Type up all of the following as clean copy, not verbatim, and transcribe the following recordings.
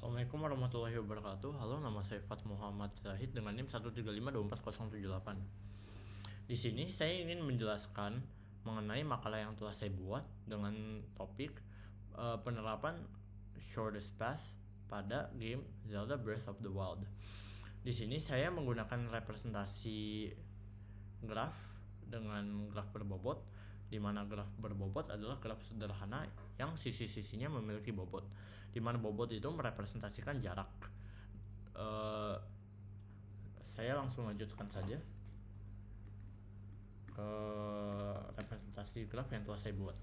Assalamualaikum warahmatullahi wabarakatuh. Halo, nama saya Fat Muhammad Zahid dengan NIM 1352478. Di sini saya ingin menjelaskan mengenai makalah yang telah saya buat dengan topik penerapan shortest path pada game Zelda Breath of the Wild. Di sini saya menggunakan representasi graf dengan graf berbobot, di mana graf berbobot adalah graf sederhana yang sisi-sisinya memiliki bobot, di mana bobot itu merepresentasikan jarak. Saya langsung lanjutkan saja ke representasi graf yang telah saya buat.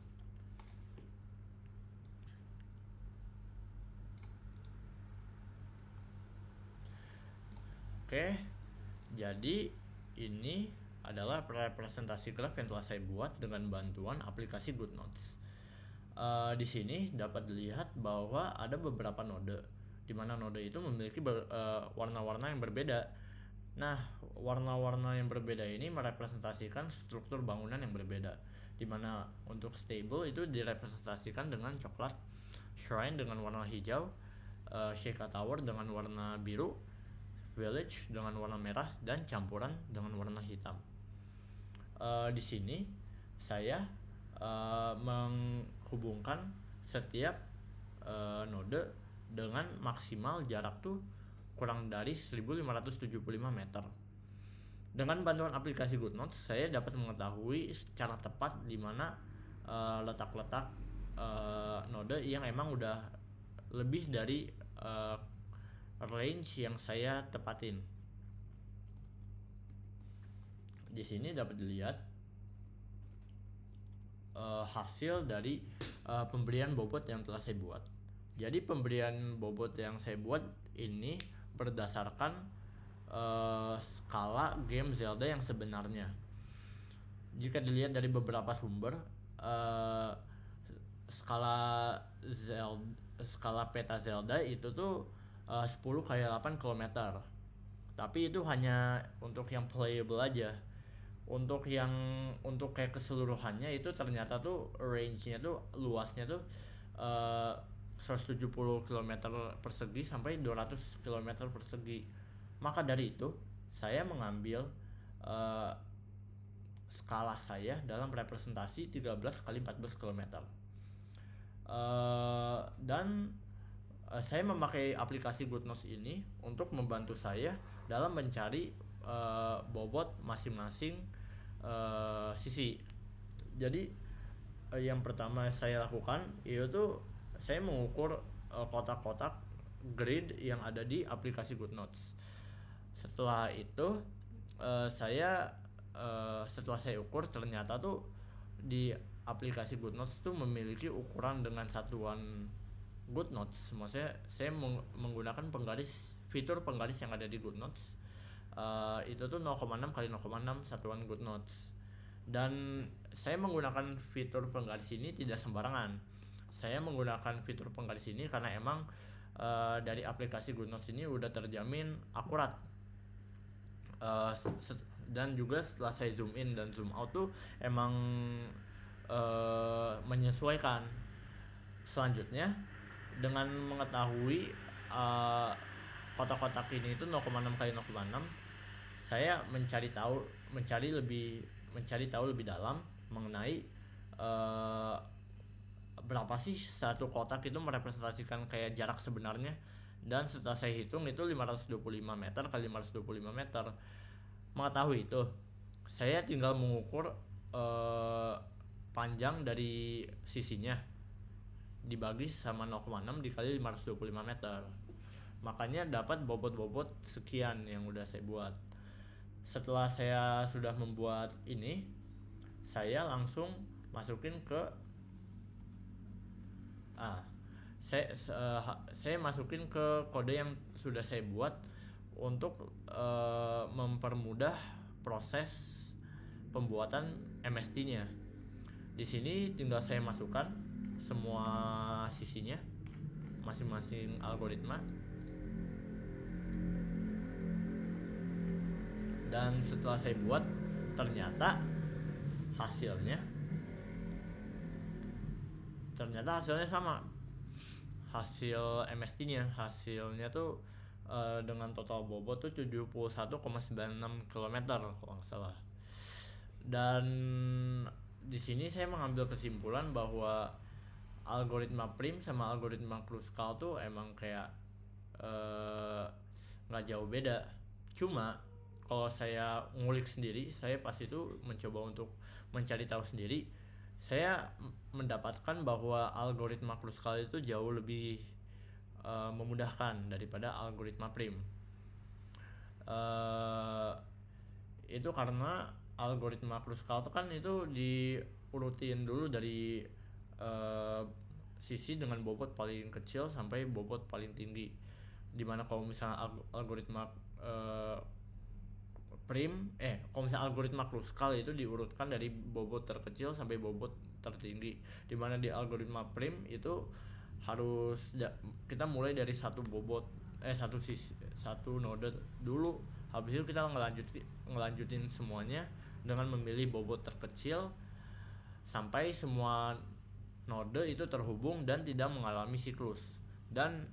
Oke, jadi ini adalah representasi graf yang telah saya buat dengan bantuan aplikasi GoodNotes. Di sini dapat dilihat bahwa ada beberapa node, di mana node itu memiliki warna-warna yang berbeda. Nah, warna-warna yang berbeda ini merepresentasikan struktur bangunan yang berbeda, di mana untuk stable itu direpresentasikan dengan coklat, shrine dengan warna hijau, Sheikah Tower dengan warna biru, village dengan warna merah, dan campuran dengan warna hitam. Di sini saya menghubungkan setiap node dengan maksimal jarak tuh kurang dari 1575 meter. Dengan bantuan aplikasi GoodNotes, saya dapat mengetahui secara tepat di mana letak-letak node yang emang udah lebih dari range yang saya tepatin. Di sini dapat dilihat hasil dari pemberian bobot yang telah saya buat. Jadi pemberian bobot yang saya buat ini berdasarkan skala game Zelda yang sebenarnya. Jika dilihat dari beberapa sumber, skala peta Zelda itu tuh 10x8 km. Tapi itu hanya untuk yang playable aja. Untuk kayak keseluruhannya itu ternyata tuh range-nya tuh luasnya tuh 170 km persegi sampai 200 km persegi. Maka dari itu saya mengambil skala saya dalam representasi 13x14 km. Dan saya memakai aplikasi GoodNotes ini untuk membantu saya dalam mencari bobot masing-masing sisi. Jadi yang pertama saya lakukan itu saya mengukur kotak-kotak grid yang ada di aplikasi GoodNotes. Setelah itu setelah saya ukur, ternyata tuh di aplikasi GoodNotes tuh memiliki ukuran dengan satuan GoodNotes. Maksudnya saya menggunakan fitur penggaris yang ada di GoodNotes. Itu tuh 0,6x 0,6 satuan GoodNotes. Dan saya menggunakan fitur penggaris ini tidak sembarangan. Saya menggunakan fitur penggaris ini karena emang dari aplikasi GoodNotes ini udah terjamin akurat. Dan juga setelah saya zoom in dan zoom out tuh emang menyesuaikan. Selanjutnya, dengan mengetahui kotak-kotak ini itu 0,6x 0,6, saya mencari tahu lebih dalam mengenai berapa sih satu kotak itu merepresentasikan kayak jarak sebenarnya. Dan setelah saya hitung itu 525 meter kali 525 meter. Mengetahui itu, saya tinggal mengukur panjang dari sisinya dibagi sama 0,6 dikali 525 meter. Makanya dapat bobot-bobot sekian yang udah saya buat. Setelah saya sudah membuat ini, saya langsung masukin ke saya masukin ke kode yang sudah saya buat untuk mempermudah proses pembuatan MST-nya. Di sini tinggal saya masukkan semua sisinya, masing-masing algoritma. Dan setelah saya buat, ternyata hasilnya sama. hasil MST-nya. Hasilnya tuh dengan total bobot tuh 71,96 km kalau nggak salah. Dan di sini saya mengambil kesimpulan bahwa algoritma prim sama algoritma Kruskal tuh emang kayak nggak jauh beda. Cuma kalau saya ngulik sendiri, saya pasti itu mencoba untuk mencari tahu sendiri. Saya mendapatkan bahwa algoritma Kruskal itu jauh lebih memudahkan daripada algoritma prim. Itu karena algoritma Kruskal itu kan itu diurutin dulu dari sisi dengan bobot paling kecil sampai bobot paling tinggi. Dimana kalau misalnya algoritma kalau misalnya algoritma Kruskal itu diurutkan dari bobot terkecil sampai bobot tertinggi. Dimana di algoritma prim itu harus kita mulai dari satu node dulu, habis itu kita ngelanjutin semuanya dengan memilih bobot terkecil sampai semua node itu terhubung dan tidak mengalami siklus. Dan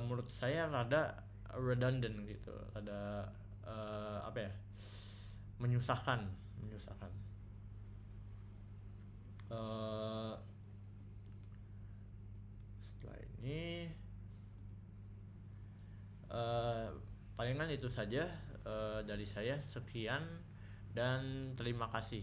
menurut saya rada redundant gitu, rada menyusahkan. Setelah ini palingan itu saja dari saya. Sekian dan terima kasih.